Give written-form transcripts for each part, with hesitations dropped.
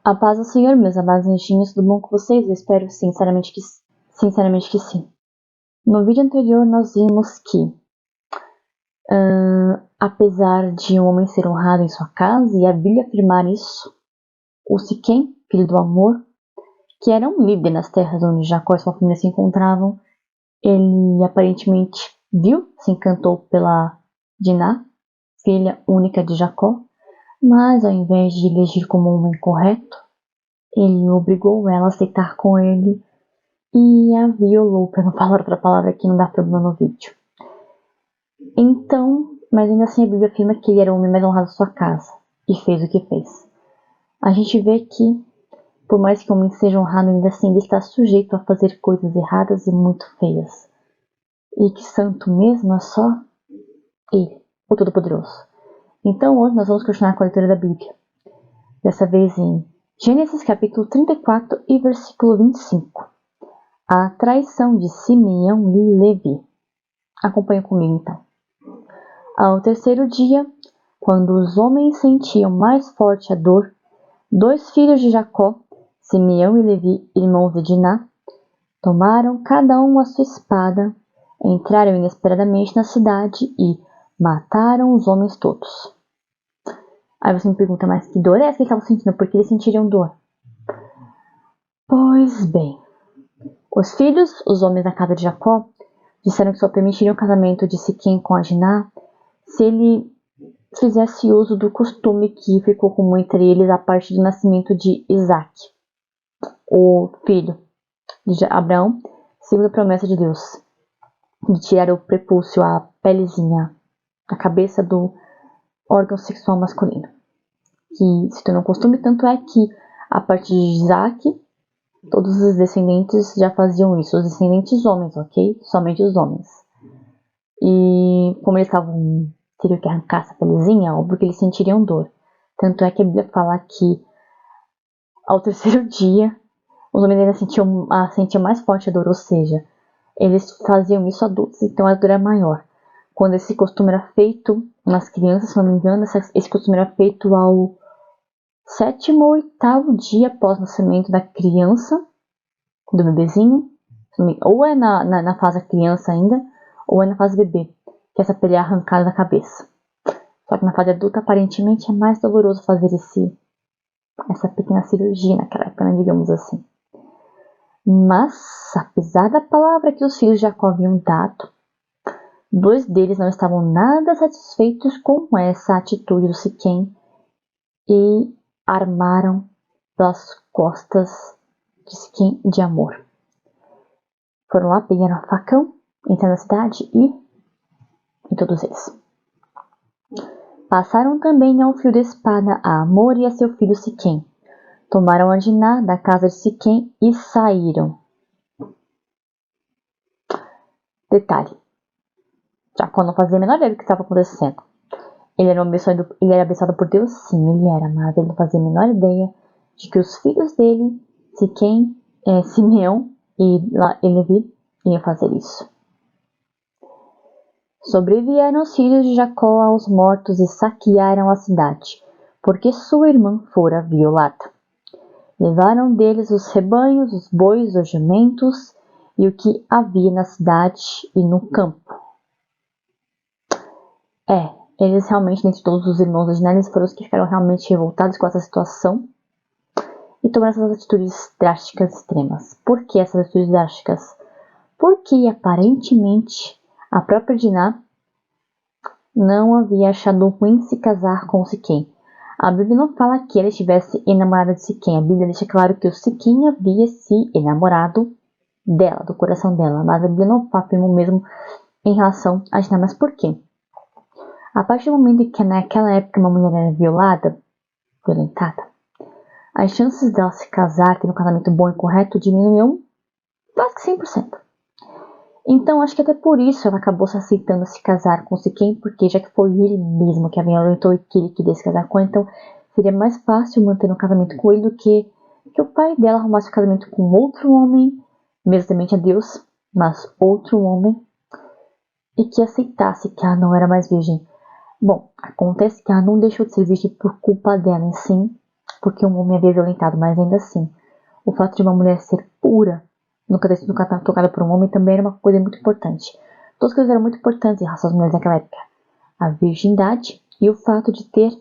A paz do Senhor, meus amados anjinhos, tudo bom com vocês? Eu espero sinceramente que sim. No vídeo anterior nós vimos que, apesar de um homem ser honrado em sua casa, e a Bíblia afirmar isso, o Siquém, filho do Amor, que era um líder nas terras onde Jacó e sua família se encontravam, ele aparentemente se encantou pela Diná, filha única de Jacó, mas ao invés de elegir como um homem correto, ele obrigou ela a aceitar com ele e a violou, para não falar outra palavra que não dá problema no vídeo. Então, mas ainda assim a Bíblia afirma que ele era o homem mais honrado da sua casa e fez o que fez. A gente vê que, por mais que o homem seja honrado, ainda assim ele está sujeito a fazer coisas erradas e muito feias. E que santo mesmo é só ele, o Todo-Poderoso. Então hoje nós vamos continuar com a leitura da Bíblia. Dessa vez em Gênesis capítulo 34 e versículo 25. A traição de Simeão e Levi. Acompanha comigo então. Ao terceiro dia, quando os homens sentiam mais forte a dor, 2 filhos de Jacó, Simeão e Levi, irmãos de Diná, tomaram cada um a sua espada, entraram inesperadamente na cidade e mataram os homens todos. Aí você me pergunta, mas que dor é essa que eles estavam sentindo? Por que eles sentiriam dor? Pois bem, os filhos, os homens da casa de Jacó, disseram que só permitiriam o casamento de Siquém com a Diná se ele fizesse uso do costume que ficou comum entre eles a partir do nascimento de Isaac, o filho de Abraão, segundo a promessa de Deus, de tirar o prepúcio, a pelezinha, a cabeça do órgão sexual masculino, que se tornou costume, tanto é que a partir de Isaac, todos os descendentes já faziam isso, os descendentes homens, ok? Somente os homens. E como eles teriam que arrancar essa pelezinha, óbvio que eles sentiriam dor. Tanto é que a Bíblia fala que ao terceiro dia, os homens ainda sentiam mais forte a dor, ou seja, eles faziam isso adultos, então a dor era maior. Quando esse costume era feito nas crianças, se não me engano, esse costume era feito ao 7º ou 8º dia após o nascimento da criança, do bebezinho, ou é na fase criança ainda, ou é na fase bebê, que essa pele é arrancada da cabeça. Só que na fase adulta, aparentemente, é mais doloroso fazer essa pequena cirurgia naquela época, né, digamos assim. Mas, apesar da palavra que os filhos de Jacó haviam dado, 2 deles não estavam nada satisfeitos com essa atitude do Siquém e armaram pelas costas de Siquém de amor. Foram lá, pegaram o facão, entraram na cidade e todos eles. Passaram também ao fio da espada a Amor e a seu filho Siquém. Tomaram a Diná da casa de Siquém e saíram. Detalhe. Jacó não fazia a menor ideia do que estava acontecendo. Ele era abençoado por Deus? Sim, ele era, mas ele não fazia a menor ideia de que os filhos dele, Simeão e Levi, iriam fazer isso. Sobrevieram os filhos de Jacó aos mortos e saquearam a cidade, porque sua irmã fora violada. Levaram deles os rebanhos, os bois, os jumentos e o que havia na cidade e no campo. Eles realmente, dentre todos os irmãos de Diná, eles foram os que ficaram realmente revoltados com essa situação e tomaram essas atitudes drásticas extremas. Por que essas atitudes drásticas? Porque, aparentemente, a própria Diná não havia achado ruim se casar com o Siquém. A Bíblia não fala que ela estivesse enamorada de Siquém. A Bíblia deixa claro que o Siquém havia se enamorado dela, do coração dela. Mas a Bíblia não afirma o mesmo em relação a Diná. Mas por quê? A partir do momento em que naquela época uma mulher era violentada, as chances dela se casar, ter um casamento bom e correto, diminuíam quase que 100%. Então, acho que até por isso ela acabou se aceitando se casar com Siquém, porque já que foi ele mesmo que a violentou e que ele queria se casar com ela, então seria mais fácil manter um casamento com ele do que o pai dela arrumasse um casamento com outro homem, mesmo temente a Deus, mas outro homem, e que aceitasse que ela não era mais virgem. Bom, acontece que ela não deixou de ser virgem por culpa dela, e sim porque um homem havia violentado, mas ainda assim, o fato de uma mulher ser pura, nunca ter sido tocada por um homem, também era uma coisa muito importante. Duas coisas eram muito importantes em relação às mulheres naquela época: a virgindade e o fato de ter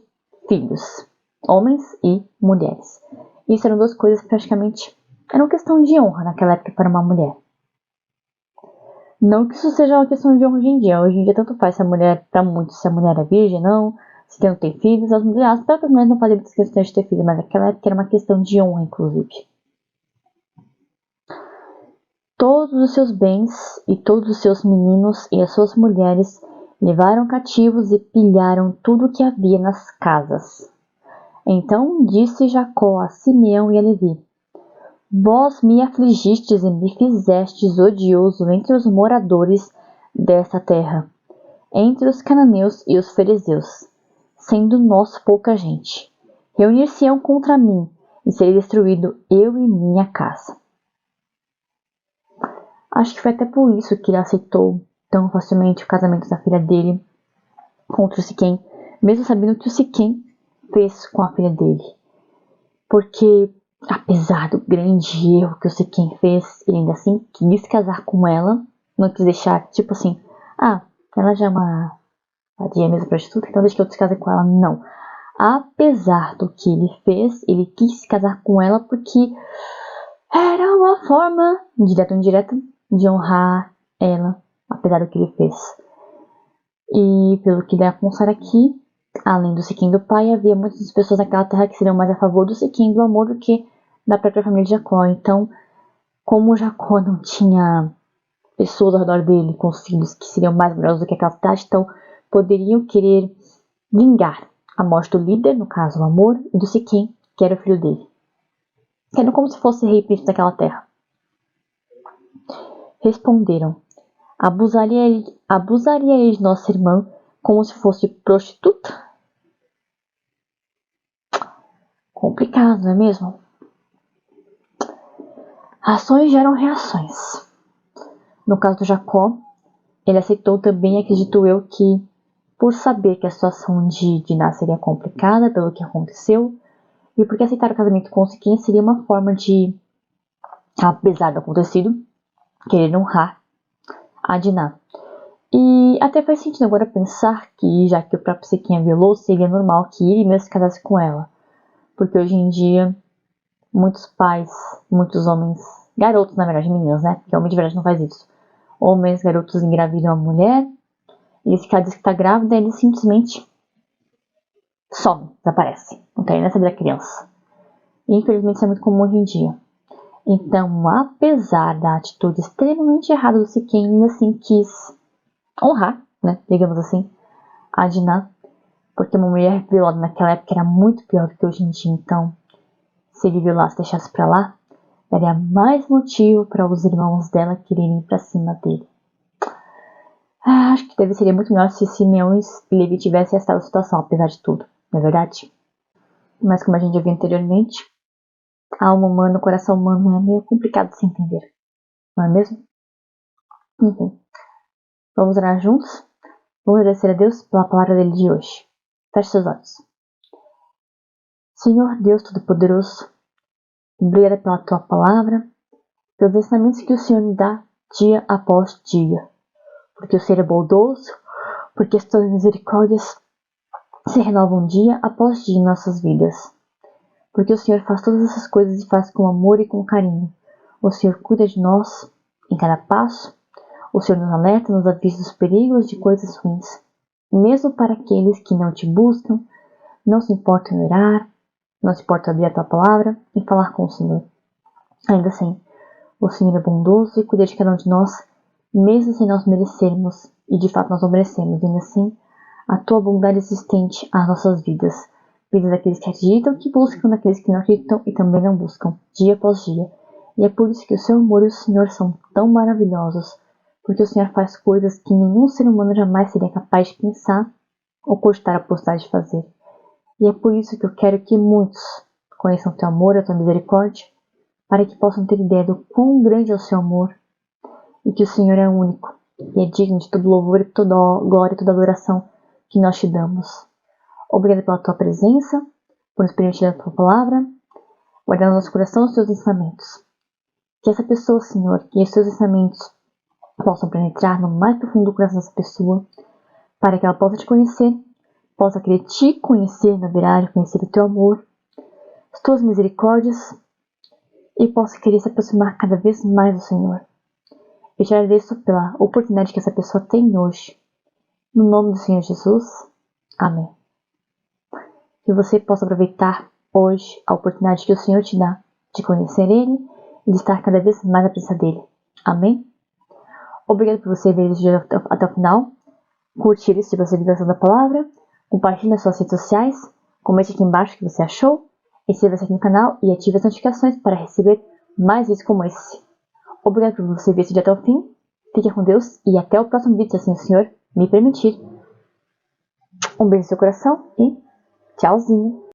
filhos, homens e mulheres. Isso eram duas coisas praticamente, eram questão de honra naquela época para uma mulher. Não que isso seja uma questão de honra hoje em dia. Hoje em dia tanto faz se a mulher, para muitos, se a mulher é virgem, não, se não tem filhos, as próprias mulheres não fazem muitas questões de ter filhos, mas naquela época era uma questão de honra, inclusive. Todos os seus bens e todos os seus meninos e as suas mulheres levaram cativos e pilharam tudo o que havia nas casas. Então disse Jacó a Simeão e a Levi: Vós me afligistes e me fizestes odioso entre os moradores desta terra, entre os cananeus e os fariseus, sendo nós pouca gente. Reunir-se-ão contra mim, e serei destruído eu e minha casa. Acho que foi até por isso que ele aceitou tão facilmente o casamento da filha dele contra o Siquém, mesmo sabendo o que o Siquém fez com a filha dele. Porque, apesar do grande erro que o Siquém fez, ele ainda assim quis casar com ela, não quis deixar, tipo assim, ela já é uma vadia mesmo prostituta, então deixa que eu se case com ela. Não. Apesar do que ele fez, ele quis se casar com ela porque era uma forma, direta ou indireta, de honrar ela, apesar do que ele fez. E pelo que dá a constar aqui, além do Siquém do pai, havia muitas pessoas naquela terra que seriam mais a favor do Siquém do amor do que da própria família de Jacó. Então, como Jacó não tinha pessoas ao redor dele com os filhos que seriam mais numerosos do que aquela cidade, então poderiam querer vingar a morte do líder, no caso o amor, e do Siquém, que era o filho dele. Sendo como se fosse rei e príncipe daquela terra. Responderam: abusaria ele de nossa irmã como se fosse prostituta? Complicado, não é mesmo? Ações geram reações. No caso do Jacó, ele aceitou também, acredito eu, que por saber que a situação de Diná seria complicada pelo que aconteceu, e porque aceitar o casamento com Siquém seria uma forma de, apesar do acontecido, querer honrar a Diná. E até faz sentido agora pensar que, já que o próprio Siquém a violou, seria normal que ele mesmo se casasse com ela. Porque hoje em dia, muitos pais, muitos homens, garotos na verdade, meninas, né? Porque homem de verdade não faz isso. Homens, garotos engravidam a mulher, e esse cara diz que tá grávida, ele simplesmente some, desaparece. Não quer nem saber da criança. E infelizmente isso é muito comum hoje em dia. Então, apesar da atitude extremamente errada do Siquém, ele assim quis honrar, né, digamos assim, a Diná, porque uma mulher violada naquela época era muito pior do que hoje em dia. Então, se ele violasse e deixasse pra lá, daria mais motivo para os irmãos dela quererem ir pra cima dele. Acho que seria muito melhor se Simeão e Levi tivessem essa situação, apesar de tudo, não é verdade? Mas como a gente já viu anteriormente, a alma humana, o coração humano é meio complicado de se entender, não é mesmo? Enfim, vamos orar juntos? Vamos agradecer a Deus pela palavra dele de hoje. Feche seus olhos. Senhor Deus Todo-Poderoso, obrigada pela tua palavra, pelos ensinamentos que o Senhor me dá dia após dia. Porque o Senhor é bondoso, porque as tuas misericórdias se renovam dia após dia em nossas vidas. Porque o Senhor faz todas essas coisas e faz com amor e com carinho. O Senhor cuida de nós em cada passo. O Senhor nos alerta, nos avisa dos perigos de coisas ruins. Mesmo para aqueles que não te buscam, não se importam em orar, não se importam em abrir a tua palavra e falar com o Senhor. Ainda assim, o Senhor é bondoso e cuida de cada um de nós, mesmo sem nós merecermos, e de fato nós não merecemos. Ainda assim, a tua bondade existente às nossas vidas. Vidas daqueles que acreditam, que buscam, daqueles que não acreditam e também não buscam, dia após dia. E é por isso que o seu amor e o Senhor são tão maravilhosos, porque o Senhor faz coisas que nenhum ser humano jamais seria capaz de pensar ou cogitar a possibilidade de fazer. E é por isso que eu quero que muitos conheçam o teu amor, a tua misericórdia, para que possam ter ideia do quão grande é o seu amor e que o Senhor é único e é digno de todo louvor, toda glória e toda adoração que nós te damos. Obrigada pela tua presença, por nos permitir a tua palavra, guardar no nosso coração os teus ensinamentos. Que essa pessoa, Senhor, que os teus ensinamentos possam penetrar no mais profundo do coração dessa pessoa, para que ela possa te conhecer, possa querer te conhecer na verdade, conhecer o teu amor, as tuas misericórdias, e possa querer se aproximar cada vez mais do Senhor. Eu te agradeço pela oportunidade que essa pessoa tem hoje. No nome do Senhor Jesus. Amém. Que você possa aproveitar hoje a oportunidade que o Senhor te dá de conhecer Ele e de estar cada vez mais na presença dEle. Amém? Obrigado por você ver esse vídeo até o final. Curte ele se você gostou da palavra. Compartilhe nas suas redes sociais. Comente aqui embaixo o que você achou. Inscreva-se aqui no canal e ative as notificações para receber mais vídeos como esse. Obrigado por você ver esse vídeo até o fim. Fique com Deus e até o próximo vídeo, se assim o Senhor me permitir. Um beijo no seu coração e tchauzinho!